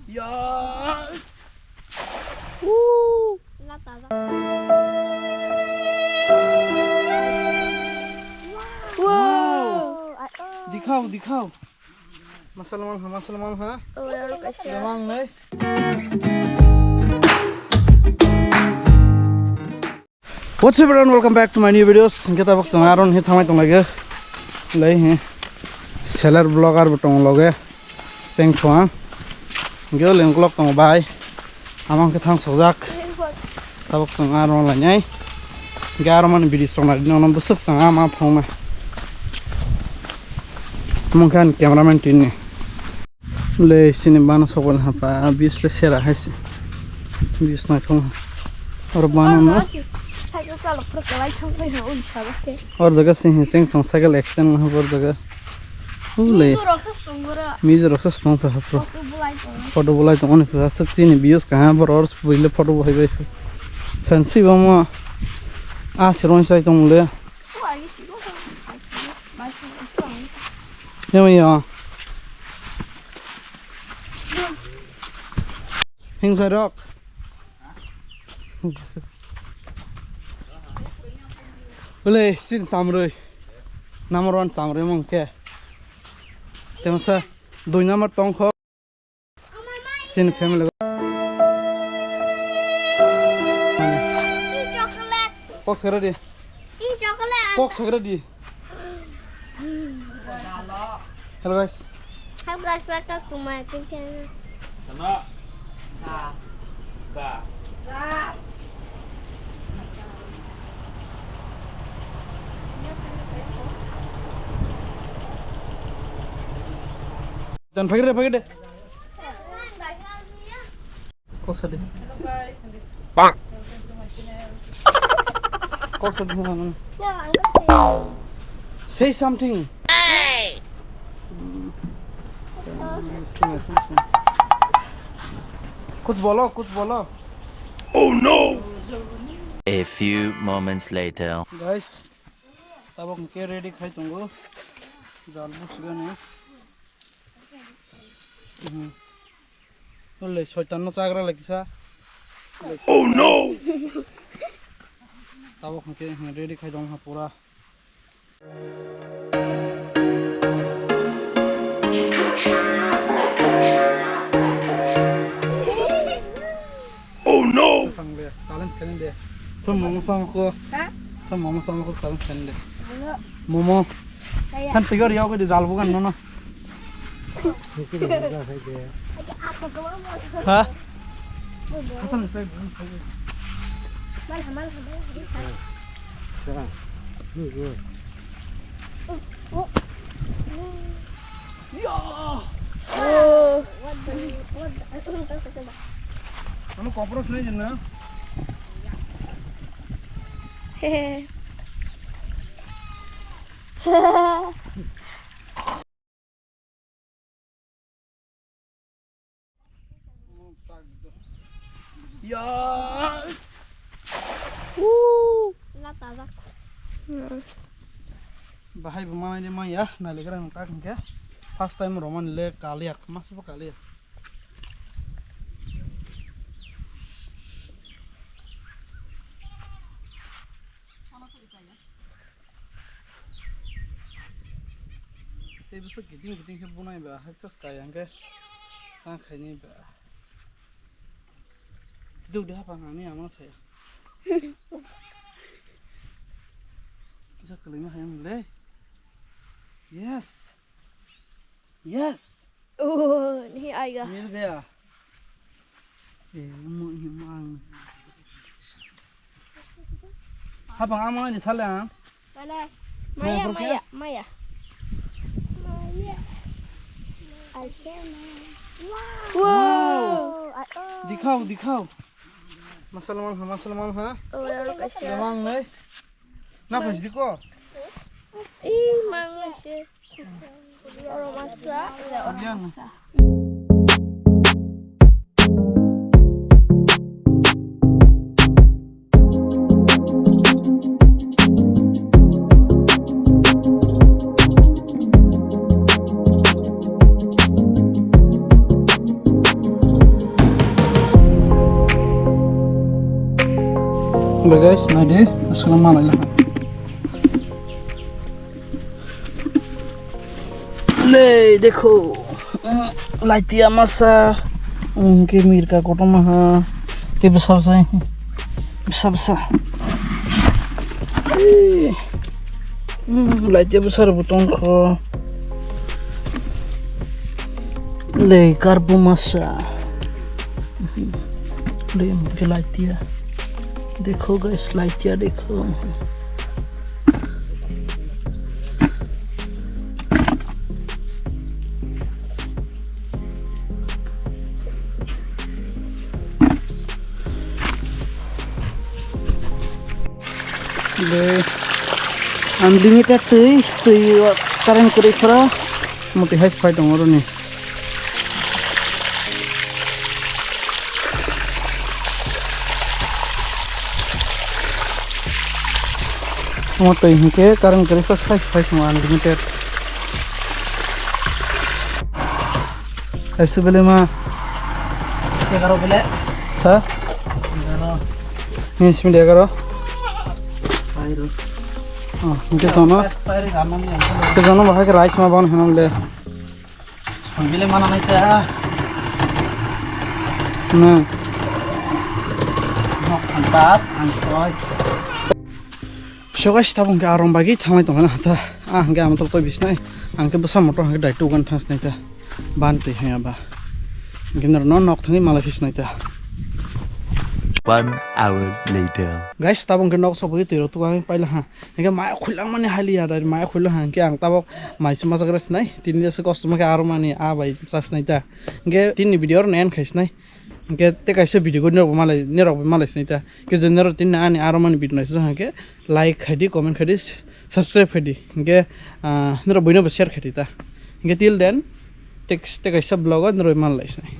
Ya. Wow. Dikhao. Masalamang ha. Lamang nei. What's up everyone, welcome back to my new videos. Kita bak sangaron hi thamai tong lage. Lai he. Seller blogger botong loge. Seng thuang. Gyo leng blog tong bai. Amang ke thang sojak. Tabak sangaron la nyai. Garo man video strong na dinong busuk sanga ma phoma. Mungkin cameraman tin le sini bana sokol hapa abis le sera hasi bis na thong और bana na और जगह से है सिंह थों cycle extend वहां पर जगह ले मिजो रखस थों पे हप्रो फोटो बुलाई तो ओने पे सकती नहीं बियोस कहां पर और पहले फोटो बुलाई गई सेंसी बमा आ सिरोन साइ तुम ले Nhá hình sai rock boleh sin samroi number 1 samroi mong ke temsa 2 number tong kho sin family box kara di box kara di Hello guys. Hello guys, welcome to my channel. Sana. Ba. Dan pakai deh. Kok sedih? Hello guys. Bang. Kok sedih mana? Say something. कुछ बोलो Oh no. A few moments later. Guys, तब हम के ready खाई तुमको दाल बुसगा ने ले शैतान नो चागरा लगिसा Oh no. तब हम के रेडी खाई दम हा पूरा Oh no! Challenge keren deh. Momo sama aku. Momo sama aku challenge keren deh. Momo. Kan tiga riau ke di Jalwa kan nono. Hah? Hasan saya. Mal. Ya. Oh. Kamu Kokborok sini jenna? Ya. Latazak. Bahaya bagaimana ini mah ya? Nalikan angkat ya. First time Roman le kaliak, masuk kaliak. Tapi besok giting ke bunai bah, eksos kayang ke, kayaknya bah. Itu udah apa nani amal saya? Bisa kelima hayam le? Yes. Oh, ini ayah. Ini dia. Emang. Apa amal ini salah? Mana? Maya. Wow. Dikhao. Masalamang ha. Lamang nei. Napa sih diko? Mang sih. Orang masak. Look guys, nade asal mana lah. Le देखो लाइटिया मसा उनके मीर का कोटो महा ते besar saya besar लाइटिया besar butong ko le karbu masa ले उनके लाइटिया देखो गाइस लाइटिया देखो unlimited tuh karen Tripura multi high fight orang ni mau tuh ini ke karen Tripura high fight unlimited ऐसे बेले माँ क्या करो बेले हाँ नहीं इसमें क्या करो इनके दोनों वहाँ के राइस में बन है ना ले माना नहीं था ना Guys, tabung ke arong bagi thamai tong na ta angke am to bis nai angke besa motor angke dai tu gan thas nai ta ban te ha ba genar no nok thangi mala fis nai ta 1 hour later. Guys, tabung ke nok so bagi tiro tu kami paila ha angke mai khulang mane hali ya dai mai khula ha angke ang tabok mai se masa gres nai tin dia se customer ke arong mani a bai sas nai ta angke tin ni video nen khais nai angke te kaise video ko nerok malai nai ta ke jenero tin na ani arong mani video nai so angke like khadi comment khadi subscribe khadi angke nero boino ba share khadi ta angke till then te kaise blog nero malai nai